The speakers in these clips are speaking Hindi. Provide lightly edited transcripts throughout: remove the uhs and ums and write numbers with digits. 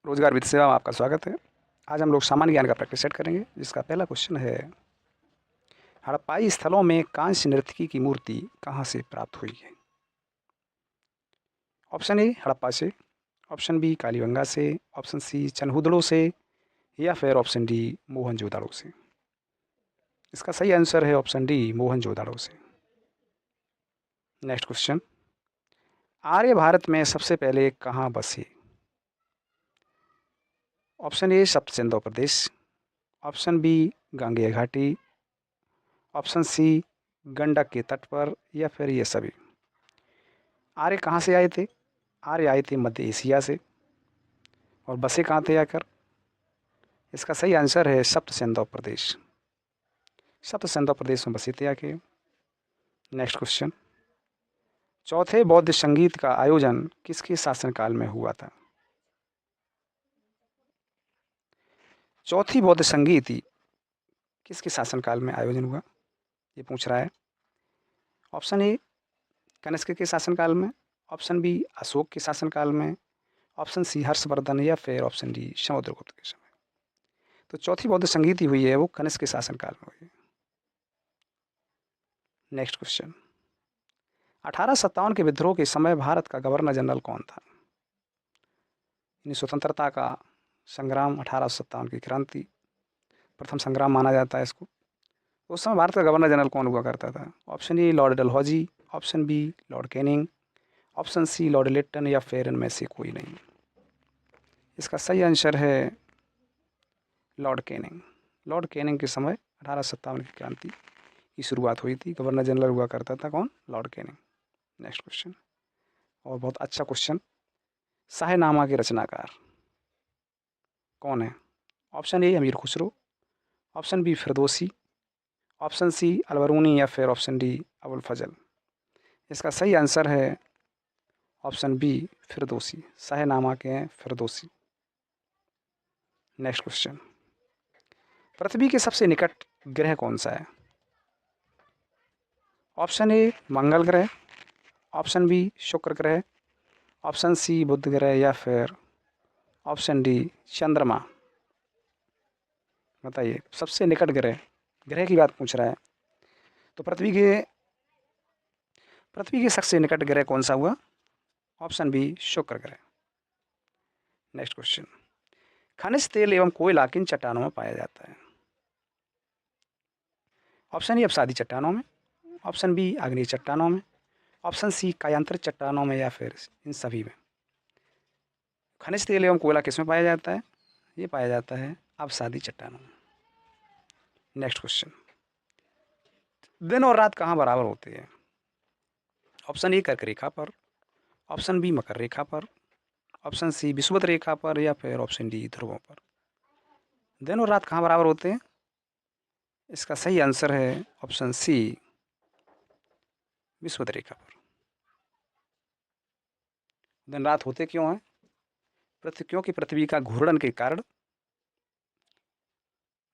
रोजगार वित्त सेवा में आपका स्वागत है। आज हम लोग सामान्य ज्ञान का प्रैक्टिस सेट करेंगे, जिसका पहला क्वेश्चन है, हड़प्पाई स्थलों में कांस्य नर्तकी की मूर्ति कहाँ से प्राप्त हुई है? ऑप्शन ए हड़प्पा से, ऑप्शन बी कालीबंगा से, ऑप्शन सी चनहुदड़ो से, या फिर ऑप्शन डी मोहनजोदाड़ो से। इसका सही आंसर है ऑप्शन डी मोहनजोदाड़ो से। नेक्स्ट क्वेश्चन, आर्य भारत में सबसे पहले कहाँ बसे? ऑप्शन ए सप्त सिंधु प्रदेश, ऑप्शन बी गांगेय घाटी, ऑप्शन सी गंडक के तट पर, या फिर ये सभी। आर्य कहाँ से आए थे? आर्य आए थे मध्य एशिया से, और बसे कहाँ थे आकर? इसका सही आंसर है सप्त सिंधु प्रदेश। सप्त सिंधु प्रदेश में बसे थे आके। नेक्स्ट क्वेश्चन, चौथे बौद्ध संगीत का आयोजन किसके शासनकाल में हुआ था? चौथी बौद्ध संगीति किसके शासनकाल में आयोजन हुआ, ये पूछ रहा है। ऑप्शन ए कनिष्क के शासनकाल में, ऑप्शन बी अशोक के शासनकाल में, ऑप्शन सी हर्षवर्धन, या फिर ऑप्शन डी समुद्रगुप्त के समय। तो चौथी बौद्ध संगीति हुई है वो कनिष्क के शासनकाल में हुई है। नेक्स्ट क्वेश्चन, 1857 के विद्रोह के समय भारत का गवर्नर जनरल कौन था? स्वतंत्रता का संग्राम, 1857 की क्रांति प्रथम संग्राम माना जाता है इसको। उस समय भारत का गवर्नर जनरल कौन हुआ करता था? Option A Lord Dalhousie, option B Lord Canning, option C Lord Lytton, या फिर इनमें से कोई नहीं। इसका सही आंसर है लॉर्ड कैनिंग। लॉर्ड कैनिंग के समय 1857 की क्रांति की शुरुआत हुई थी। गवर्नर जनरल हुआ करता था कौन? Lord Canning. नेक्स्ट क्वेश्चन, और बहुत अच्छा क्वेश्चन, शाहनामा के रचनाकार कौन है? Option A Amir Khusro, option B Firdausi, option C Alberuni, या फिर ऑप्शन डी अबुल फजल। इसका सही आंसर है ऑप्शन बी फिरदौसी। शाहनामा के हैं फिरदौसी। नेक्स्ट क्वेश्चन, पृथ्वी के सबसे निकट ग्रह कौन सा है? ऑप्शन ए मंगल ग्रह, ऑप्शन बी शुक्र ग्रह, ऑप्शन सी बुध ग्रह, या फिर ऑप्शन डी चंद्रमा। बताइए, सबसे निकट ग्रह, ग्रह की बात पूछ रहा है, तो पृथ्वी के सबसे निकट ग्रह कौन सा हुआ? ऑप्शन बी शुक्र ग्रह। नेक्स्ट क्वेश्चन, खनिज तेल एवं कोयला किन चट्टानों में पाया जाता है? ऑप्शन ए अपसादी चट्टानों में, ऑप्शन बी आग्नेय चट्टानों में, ऑप्शन सी कायांतरित चट्टानों में, या फिर इन सभी में। खनिज तेल एवं कोयला किस में पाया जाता है? ये पाया जाता है अपसादी चट्टानों में। नेक्स्ट क्वेश्चन, दिन और रात कहाँ बराबर होते हैं? ऑप्शन ए कर्क रेखा पर, ऑप्शन बी मकर रेखा पर, ऑप्शन सी विषुवत रेखा पर, या फिर ऑप्शन डी ध्रुवों पर। दिन और रात कहाँ बराबर होते हैं? इसका सही आंसर है ऑप्शन सी विषुवत रेखा पर। दिन रात होते क्यों हैं? क्योंकि पृथ्वी का घूर्णन के कारण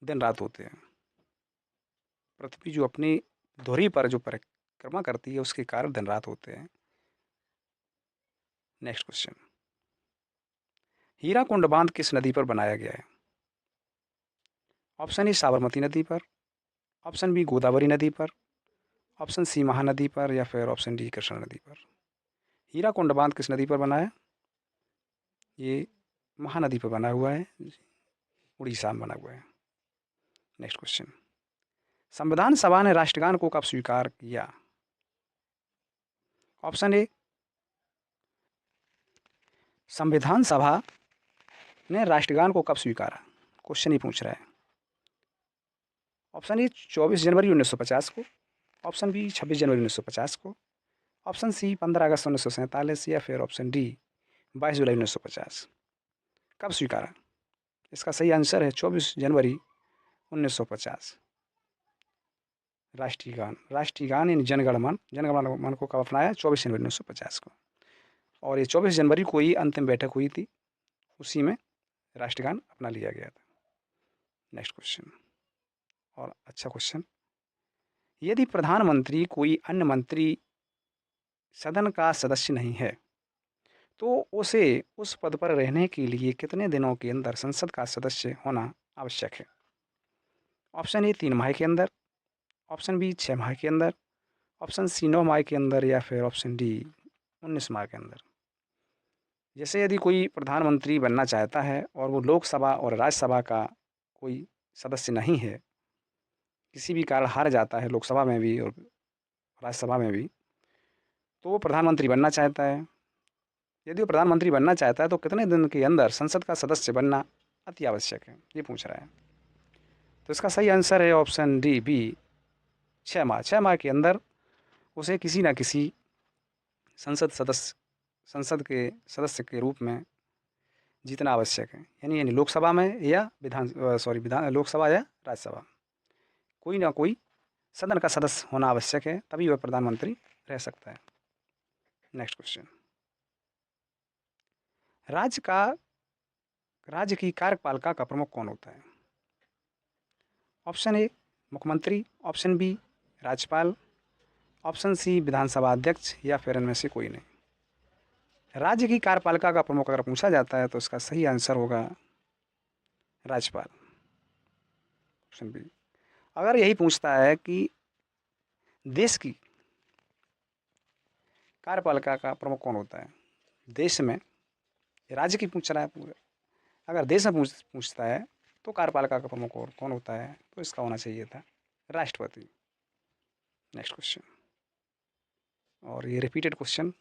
दिन रात होते हैं। पृथ्वी जो अपनी धुरी पर जो परिक्रमा करती है उसके कारण दिन रात होते हैं। नेक्स्ट क्वेश्चन, हीराकुंड बांध किस नदी पर बनाया गया है? ऑप्शन ए साबरमती नदी पर, ऑप्शन बी गोदावरी नदी पर, ऑप्शन सी महानदी पर, या फिर ऑप्शन डी कृष्णा नदी पर। हीराकुंड बांध किस नदी पर बना है? ये महानदी पर बना हुआ है, उड़ीसा में बना हुआ है। नेक्स्ट क्वेश्चन, संविधान सभा ने राष्ट्रगान को कब स्वीकार किया? ऑप्शन ए संविधान सभा ने राष्ट्रगान को कब स्वीकारा, क्वेश्चन ही पूछ रहा है। ऑप्शन ए 24 जनवरी 1950 को, ऑप्शन बी 26 जनवरी 1950 को, ऑप्शन सी 15 अगस्त 1947, या फिर ऑप्शन डी 22 जुलाई 1950। कब स्वीकारा? इसका सही आंसर है 24 जनवरी 1950। राष्ट्रीय गान यानी जनगण मन को कब अपनाया? 24 जनवरी 1950 को। और ये 24 जनवरी को ही अंतिम बैठक हुई थी, उसी में राष्ट्रगान अपना लिया गया था। नेक्स्ट क्वेश्चन, और अच्छा क्वेश्चन, यदि प्रधानमंत्री कोई अन्य मंत्री सदन का सदस्य नहीं है तो उसे उस पद पर रहने के लिए कितने दिनों के अंदर संसद का सदस्य होना आवश्यक है? ऑप्शन ए 3 माह के अंदर, ऑप्शन बी 6 माह के अंदर, ऑप्शन सी 9 माह के अंदर या फिर ऑप्शन डी 19 माह के अंदर। जैसे यदि कोई प्रधानमंत्री बनना चाहता है और वो लोकसभा और राज्यसभा का कोई सदस्य नहीं है, किसी भी कारण हार जाता है लोकसभा में भी और राज्यसभा में भी, तो वो प्रधानमंत्री बनना चाहता है। यदि वो प्रधानमंत्री बनना चाहता है तो कितने दिन के अंदर संसद का सदस्य बनना अति आवश्यक है, ये पूछ रहा है। तो इसका सही आंसर है ऑप्शन डी बी 6 माह। 6 माह के अंदर उसे किसी न किसी संसद के सदस्य के रूप में जीतना आवश्यक है, यानी लोकसभा में या विधान लोकसभा या राज्यसभा, कोई ना कोई सदन का सदस्य होना आवश्यक है, तभी वह प्रधानमंत्री रह सकता है। नेक्स्ट क्वेश्चन, राज्य की कार्यपालिका का प्रमुख कौन होता है? ऑप्शन ए मुख्यमंत्री, ऑप्शन बी राज्यपाल, ऑप्शन सी विधानसभा अध्यक्ष या फिर इनमें से कोई नहीं। राज्य की कार्यपालिका का प्रमुख अगर पूछा जाता है तो इसका सही आंसर होगा राज्यपाल, ऑप्शन बी। अगर यही पूछता है कि देश की कार्यपालिका का प्रमुख कौन होता है, देश में, राज्य की पूछ रहा है पूरे, अगर देश में पूछता है तो कार्यपालिका का प्रमुख और कौन होता है, तो इसका होना चाहिए था राष्ट्रपति। नेक्स्ट क्वेश्चन, और ये रिपीटेड क्वेश्चन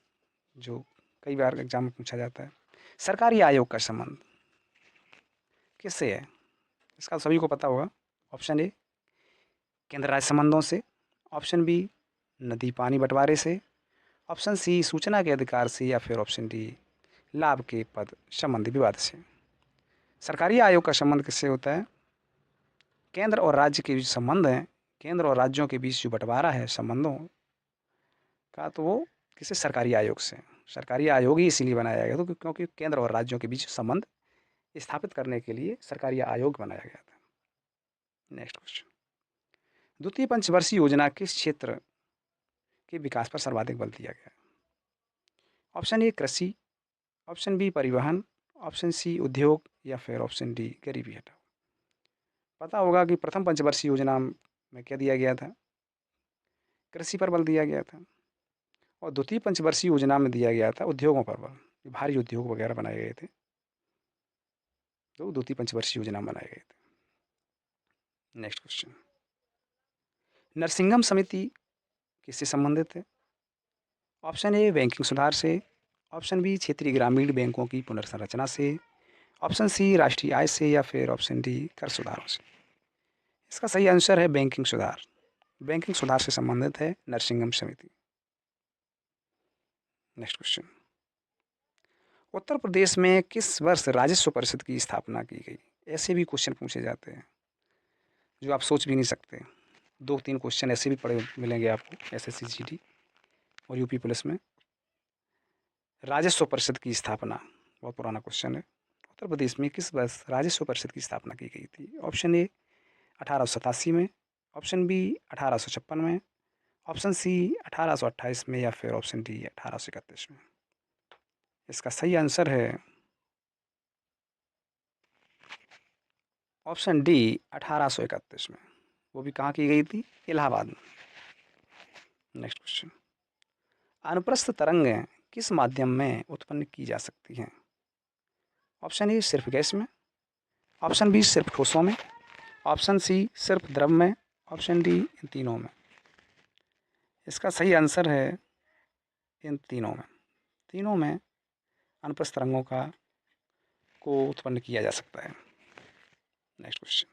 जो कई बार एग्जाम में पूछा जाता है। सरकारी आयोग का संबंध किससे है? इसका सभी को पता होगा। ऑप्शन ए केंद्र राज्य संबंधों से, ऑप्शन बी नदी पानी बंटवारे से, ऑप्शन सी सूचना के अधिकार से या फिर ऑप्शन डी लाभ के पद संबंधी विवाद से। सरकारी आयोग का संबंध किससे होता है? केंद्र और राज्य के बीच संबंध है, केंद्र और राज्यों के बीच जो बंटवारा है संबंधों का, तो वो किसी सरकारी आयोग से। सरकारी आयोग ही इसीलिए बनाया गया था क्योंकि केंद्र और राज्यों के बीच संबंध स्थापित करने के लिए सरकारी आयोग बनाया गया था। नेक्स्ट क्वेश्चन, द्वितीय पंचवर्षीय योजना किस क्षेत्र के विकास पर सर्वाधिक बल दिया गया? ऑप्शन ए कृषि, ऑप्शन बी परिवहन, ऑप्शन सी उद्योग या फिर ऑप्शन डी गरीबी हटाओ। पता होगा कि प्रथम पंचवर्षीय योजना में क्या दिया गया था? कृषि पर बल दिया गया था, और द्वितीय पंचवर्षीय योजना में दिया गया था उद्योगों पर बल, भारी उद्योग वगैरह बनाए गए थे, तो द्वितीय पंचवर्षीय योजना बनाए गए थे। नेक्स्ट क्वेश्चन, नरसिंघम समिति किससे संबंधित है? ऑप्शन ए बैंकिंग सुधार से, ऑप्शन बी क्षेत्रीय ग्रामीण बैंकों की पुनर्संरचना से, ऑप्शन सी राष्ट्रीय आय से या फिर ऑप्शन डी कर सुधारों से। इसका सही आंसर है बैंकिंग सुधार। बैंकिंग सुधार से संबंधित है नरसिंघम समिति। नेक्स्ट क्वेश्चन, उत्तर प्रदेश में किस वर्ष राजस्व परिषद की स्थापना की गई? ऐसे भी क्वेश्चन पूछे जाते हैं जो आप सोच भी नहीं सकते। 2-3 क्वेश्चन ऐसे भी पड़े मिलेंगे आपको एसएससी जीडी और यूपी पुलिस में। राजस्व परिषद की स्थापना बहुत पुराना क्वेश्चन है। उत्तर प्रदेश में किस वर्ष राजस्व परिषद की स्थापना की गई थी? ऑप्शन ए 1887 में, ऑप्शन बी 1856 में, ऑप्शन सी 1828 में या फिर ऑप्शन डी 1831 में। इसका सही आंसर है ऑप्शन डी 1831 में। वो भी कहाँ की गई थी? इलाहाबाद में। नेक्स्ट क्वेश्चन, अनुप्रस्थ तरंगें किस माध्यम में उत्पन्न की जा सकती हैं? ऑप्शन ए सिर्फ गैस में, ऑप्शन बी सिर्फ ठोसों में, ऑप्शन सी सिर्फ द्रव में, ऑप्शन डी इन तीनों में। इसका सही आंसर है इन तीनों में। तीनों में अनुप्रस्थ तरंगों को उत्पन्न किया जा सकता है। नेक्स्ट क्वेश्चन,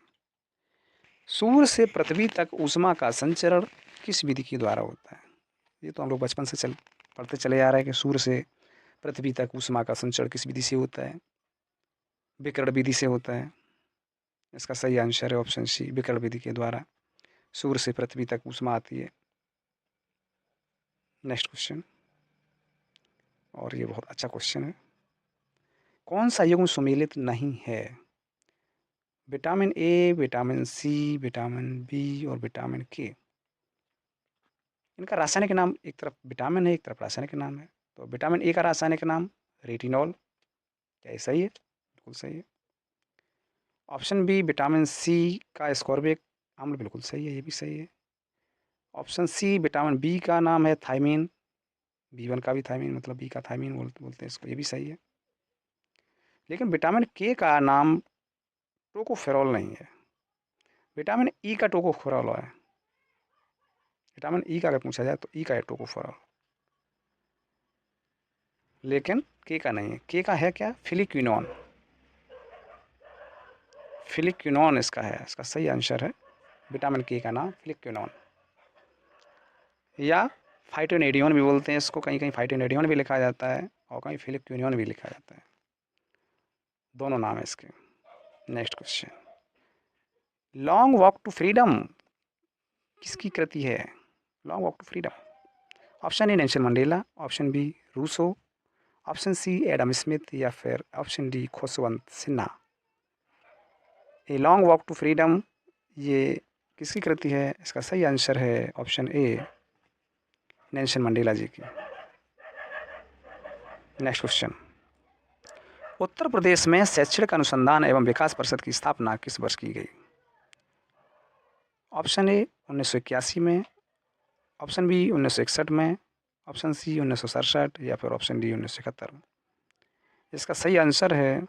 सूर्य से पृथ्वी तक ऊष्मा का संचरण किस विधि के द्वारा होता है? ये तो हम लोग बचपन से पढ़ते चले आ रहे हैं कि सूर्य से पृथ्वी तक ऊष्मा का संचरण किस विधि से होता है? विकिरण विधि से होता है। इसका सही आंसर है ऑप्शन सी, विकिरण विधि के द्वारा सूर्य से पृथ्वी तक ऊष्मा आती है। नेक्स्ट क्वेश्चन, और ये बहुत अच्छा क्वेश्चन है, कौन सा युग्म सुमेलित नहीं है? Vitamin A, vitamin C, vitamin B और विटामिन के। इनका रासायनिक नाम, एक तरफ विटामिन है एक तरफ रासायनिक नाम है। तो विटामिन ए का रासायनिक नाम रेटिनॉल। क्या ये सही है? बिल्कुल सही है। ऑप्शन बी विटामिन सी का एस्कॉर्बिक अम्ल, बिल्कुल सही है, ये भी सही है। ऑप्शन सी विटामिन बी का नाम है थायमीन, बी1 का भी थायमीन, मतलब बी का थायमीन बोलते हैं इसको, ये भी सही है। लेकिन विटामिन के का नाम टोकोफेरॉल नहीं है, विटामिन ई का टोकोफेरॉल है। विटामिन ई का अगर पूछा जाए तो ई का है टोकोफेरॉल, लेकिन के का नहीं है। के का है क्या? फिलिक्विनोन। फिलिक्विनोन इसका है, इसका सही आंसर है विटामिन के का नाम फिलिक्विनोन, या फाइटोनेडियोन भी बोलते हैं इसको, कहीं कहीं फाइटोनेडियोन भी लिखा जाता है और कहीं फिलिक्विनोन भी लिखा जाता है, दोनों नाम है इसके। Next question, long walk to freedom किसकी कृति है? Long walk to freedom. Option A Nelson Mandela, option B Rousseau, option C Adam Smith, या फिर option D Khushwant Sinha. A long walk to freedom ये किसकी कृति है? इसका सही आंसर है option A Nelson Mandela ji की। नेक्स्ट क्वेश्चन, उत्तर प्रदेश में शैक्षणिक अनुसंधान एवं विकास परिषद की स्थापना किस वर्ष की गई? ऑप्शन ए 1981 में, ऑप्शन बी 1961 में, ऑप्शन सी 1967, या फिर ऑप्शन डी 1971 में। इसका सही आंसर है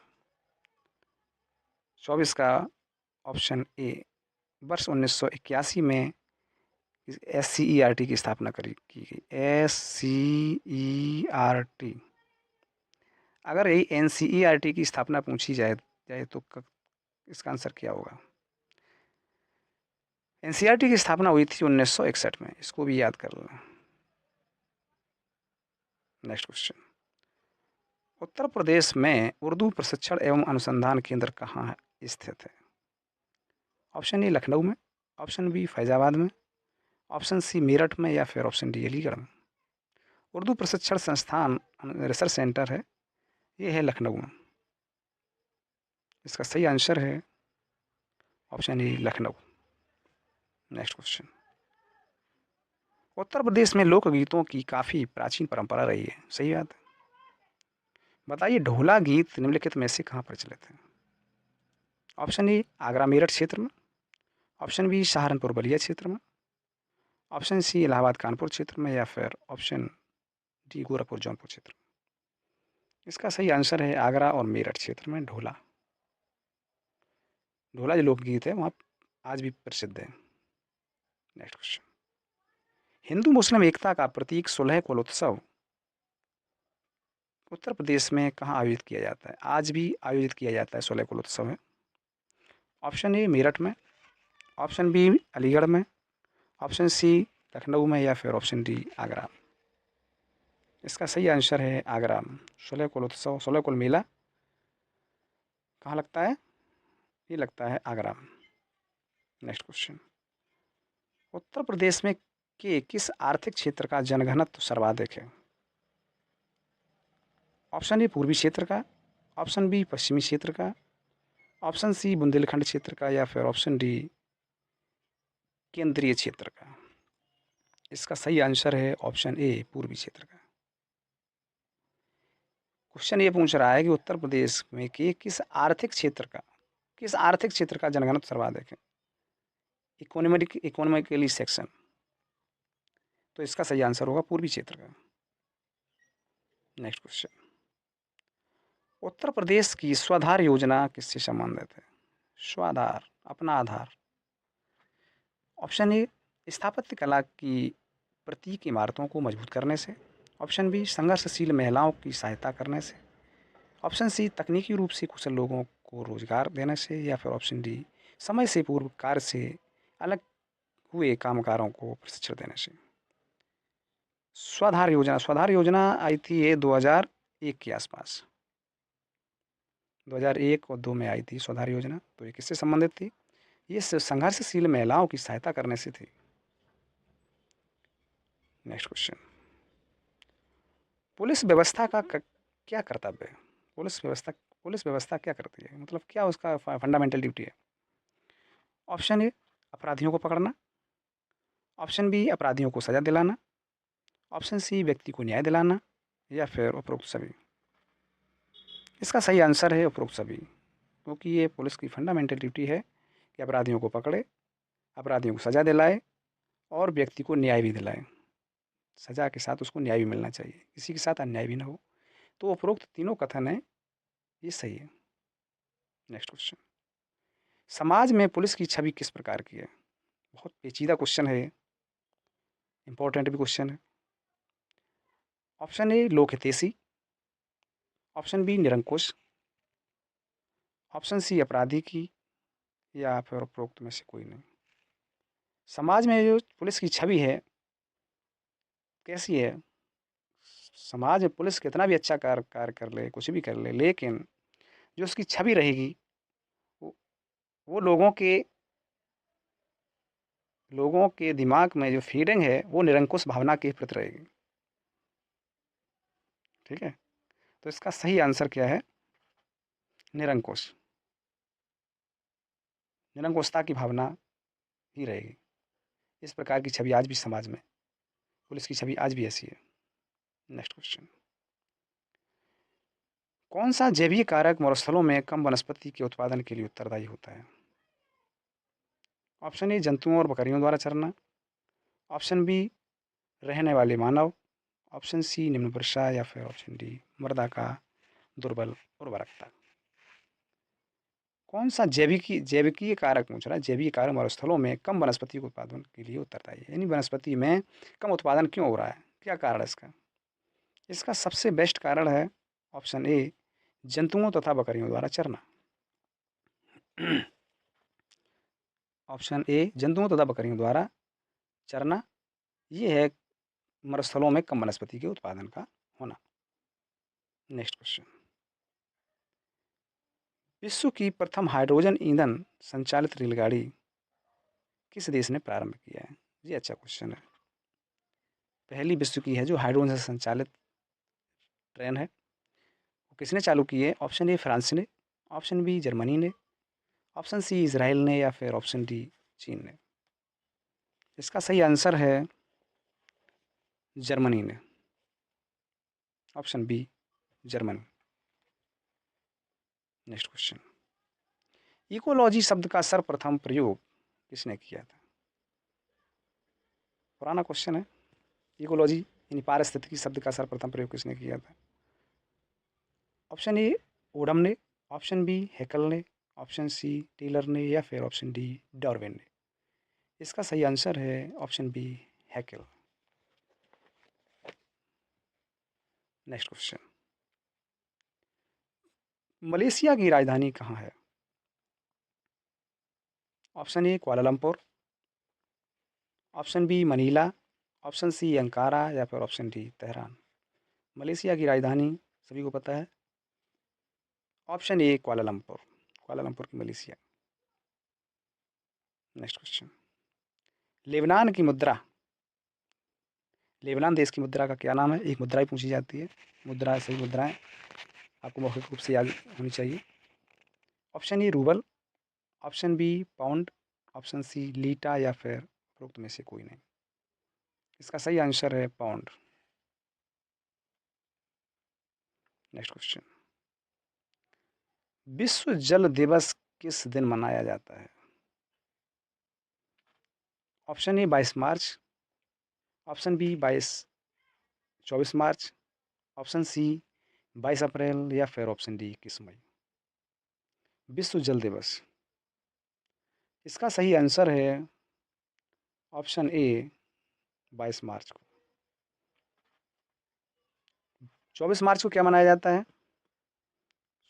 24 का ऑप्शन ए, वर्ष 1981 में SCERT की स्थापना की गई। SCERT। अगर यही NCERT की स्थापना पूछी जाए तो इसका आंसर क्या होगा? NCERT की स्थापना हुई थी 1961 में, इसको भी याद कर लें। नेक्स्ट क्वेश्चन, उत्तर प्रदेश में उर्दू प्रशिक्षण एवं अनुसंधान केंद्र कहाँ स्थित है? ऑप्शन ए लखनऊ में, ऑप्शन बी फैजाबाद में, ऑप्शन सी मेरठ में, या फिर ऑप्शन डी अलीगढ़ में। उर्दू प्रशिक्षण संस्थान रिसर्च सेंटर है, ये है लखनऊ में। इसका सही आंसर है option A Lucknow. Next question, Uttar Pradesh में लोकगीतों की काफ़ी प्राचीन परंपरा रही है, सही बात है। बताइए ढोला गीत निम्नलिखित में से कहाँ प्रचलित है? ऑप्शन ए आगरा मेरठ क्षेत्र में, ऑप्शन बी सहारनपुर बलिया क्षेत्र में, ऑप्शन सी इलाहाबाद कानपुर क्षेत्र में, या फिर ऑप्शन डी गोरखपुर जौनपुर क्षेत्र में। इसका सही आंसर है आगरा और मेरठ क्षेत्र में ढोला। ढोला जो लोकगीत है वहाँ आज भी प्रसिद्ध है। नेक्स्ट क्वेश्चन, हिंदू मुस्लिम एकता का प्रतीक सुलह कुल उत्सव उत्तर प्रदेश में कहाँ आयोजित किया जाता है? आज भी आयोजित किया जाता है सुलह कुल उत्सव है। ऑप्शन ए मेरठ में, ऑप्शन बी अलीगढ़ में, ऑप्शन सी लखनऊ में, या फिर ऑप्शन डी आगरा। इसका सही आंसर है आगरा। सुलह कुल उत्सव, सुलह कुल मेला कहाँ लगता है? ये लगता है आगरा। नेक्स्ट क्वेश्चन, उत्तर प्रदेश में के किस आर्थिक क्षेत्र का जनघनत्व सर्वाधिक है? ऑप्शन ए पूर्वी क्षेत्र का, ऑप्शन बी पश्चिमी क्षेत्र का, ऑप्शन सी बुंदेलखंड क्षेत्र का, या फिर ऑप्शन डी केंद्रीय क्षेत्र का। इसका सही आंसर है ऑप्शन ए पूर्वी क्षेत्र का। क्वेश्चन ये पूछ रहा है कि उत्तर प्रदेश में के किस आर्थिक क्षेत्र का जनघनत्व सर्वाधिक है? इकोनॉमिकली सेक्शन, तो इसका सही आंसर होगा पूर्वी क्षेत्र का। नेक्स्ट क्वेश्चन, उत्तर प्रदेश की स्वाधार योजना किससे संबंधित है? स्वाधार, अपना आधार। ऑप्शन ए स्थापत्य कला की प्रतीक इमारतों को मजबूत करने से, ऑप्शन बी संघर्षशील महिलाओं की सहायता करने से, ऑप्शन सी तकनीकी रूप से कुशल लोगों को रोजगार देने से, या फिर ऑप्शन डी समय से पूर्व कार्य से अलग हुए कामगारों को प्रशिक्षण देने से। स्वाधार योजना आई थी ये 2001 के आसपास, 2001 और 2 में आई थी स्वाधार योजना। तो ये किससे संबंधित थी? ये संघर्षशील महिलाओं की सहायता करने से थी। नेक्स्ट क्वेश्चन, पुलिस व्यवस्था का क्या कर्तव्य है? पुलिस व्यवस्था क्या करती है, मतलब क्या उसका फंडामेंटल ड्यूटी है? ऑप्शन ए अपराधियों को पकड़ना, ऑप्शन बी अपराधियों को सजा दिलाना, ऑप्शन सी व्यक्ति को न्याय दिलाना, या फिर उपरोक्त सभी। इसका सही आंसर है उपरोक्त सभी, क्योंकि ये पुलिस की फंडामेंटल ड्यूटी है कि अपराधियों को पकड़े, अपराधियों को सज़ा दिलाए और व्यक्ति को न्याय भी दिलाए। सज़ा के साथ उसको न्याय भी मिलना चाहिए, किसी के साथ अन्याय भी ना हो। तो उपरोक्त तीनों कथन हैं, ये सही है। नेक्स्ट क्वेश्चन, समाज में पुलिस की छवि किस प्रकार की है? बहुत पेचीदा क्वेश्चन है, इंपॉर्टेंट भी क्वेश्चन है। ऑप्शन ए लोक हितैषी, ऑप्शन बी निरंकुश, ऑप्शन सी अपराधी की, या फिर उपरोक्त में से कोई नहीं। समाज में जो पुलिस की छवि है कैसी है? समाज में पुलिस कितना भी अच्छा कार्य कर ले, कुछ भी कर ले, लेकिन जो उसकी छवि रहेगी वो, वो लोगों के दिमाग में जो फीलिंग है वो निरंकुश भावना के प्रति रहेगी। ठीक है, तो इसका सही आंसर क्या है? निरंकुश, निरंकुशता की भावना ही रहेगी। इस प्रकार की छवि आज भी समाज में, पुलिस की छवि आज भी ऐसी है। नेक्स्ट क्वेश्चन, कौन सा जैविक कारक मरुस्थलों में कम वनस्पति के उत्पादन के लिए उत्तरदायी होता है? ऑप्शन ए जंतुओं और बकरियों द्वारा चरना, ऑप्शन बी रहने वाले मानव, ऑप्शन सी निम्न वर्षा, या फिर ऑप्शन डी मृदा का दुर्बल उर्वरकता। कौन सा जैविकीय कारक पूछ रहा है? जैविक कारक मरुस्थलों में कम वनस्पति के उत्पादन के लिए उत्तरदायी है, यानी वनस्पति में कम उत्पादन क्यों हो रहा है, क्या कारण है इसका? इसका सबसे बेस्ट कारण है ऑप्शन ए जंतुओं तथा बकरियों द्वारा चरना। ऑप्शन ए जंतुओं तथा बकरियों द्वारा चरना, ये है मरुस्थलों में कम वनस्पति के उत्पादन का होना। नेक्स्ट क्वेश्चन, विश्व की प्रथम हाइड्रोजन ईंधन संचालित रेलगाड़ी किस देश ने प्रारंभ किया है? ये अच्छा क्वेश्चन है। पहली विश्व की है जो हाइड्रोजन से संचालित ट्रेन है, वो किसने चालू की है? ऑप्शन ए फ्रांस ने, ऑप्शन बी जर्मनी ने, ऑप्शन सी इजराइल ने, या फिर ऑप्शन डी चीन ने। इसका सही आंसर है जर्मनी ने, option B Germany. Next question, ecology शब्द का सर्वप्रथम प्रयोग किसने किया था? पुराना क्वेश्चन है। इकोलॉजी यानी पारिस्थितिकी शब्द का सर्वप्रथम प्रयोग किसने किया था? ऑप्शन ए ओडम ने, ऑप्शन बी हैकल ने, ऑप्शन सी टेलर ने, या फिर ऑप्शन डी डार्विन ने। इसका सही आंसर है ऑप्शन बी हैकल। नेक्स्ट क्वेश्चन, मलेशिया की राजधानी कहाँ है? Option A Kuala Lumpur, option B Manila, option C Ankara, या फिर ऑप्शन डी तेहरान। मलेशिया की राजधानी सभी को पता है, ऑप्शन ए कुआलालंपुर, कुआलालंपुर की मलेशिया। नेक्स्ट क्वेश्चन, लेबनान की मुद्रा, लेबनान देश की मुद्रा का क्या नाम है? एक मुद्रा ही पूछी जाती है, मुद्रा सही मुद्राएं आपको मौखिक रूप से याद होनी चाहिए। Option A rouble, option B pound, option C lita, या फिर उपरोक्त में से कोई नहीं। इसका सही आंसर है पाउंड। नेक्स्ट क्वेश्चन, विश्व जल दिवस किस दिन मनाया जाता है? Option A 22 March, option B 24 March, option C 22 April, या फिर ऑप्शन डी 21 मई। विश्व जल दिवस, इसका सही आंसर है ऑप्शन ए 22 मार्च को। 24 मार्च को क्या मनाया जाता है?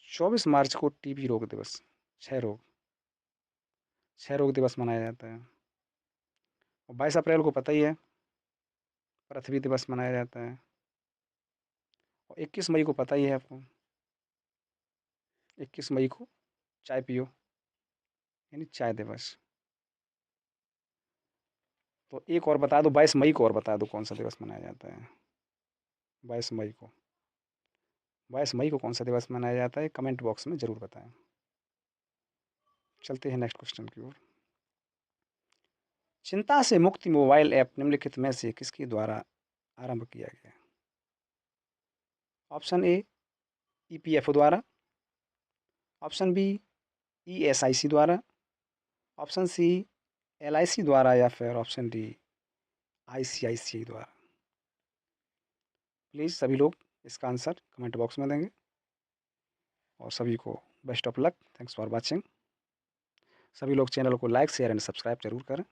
24 मार्च को टीबी रोग दिवस, क्षय रोग दिवस मनाया जाता है। और 22 अप्रैल को पता ही है पृथ्वी दिवस मनाया जाता है। और 21 मई को पता ही है आपको, 21 मई को चाय पियो यानी चाय दिवस। तो एक और बता दो, 22 मई को और बता दो कौन सा दिवस मनाया जाता है? 22 मई को, 22 मई को कौन सा दिवस मनाया जाता है? कमेंट बॉक्स में ज़रूर बताएं। चलते हैं नेक्स्ट क्वेश्चन की ओर। चिंता से मुक्ति मोबाइल ऐप निम्नलिखित में से किसके द्वारा आरंभ किया गया? ऑप्शन ए ईपीएफओ द्वारा, ऑप्शन बी ESIC द्वारा, ऑप्शन सी LIC द्वारा या फिर ऑप्शन डी ICICI द्वारा। प्लीज़ सभी लोग इसका आंसर कमेंट बॉक्स में देंगे और सभी को best of luck. Thanks for watching. सभी लोग चैनल को लाइक शेयर एंड सब्सक्राइब जरूर करें।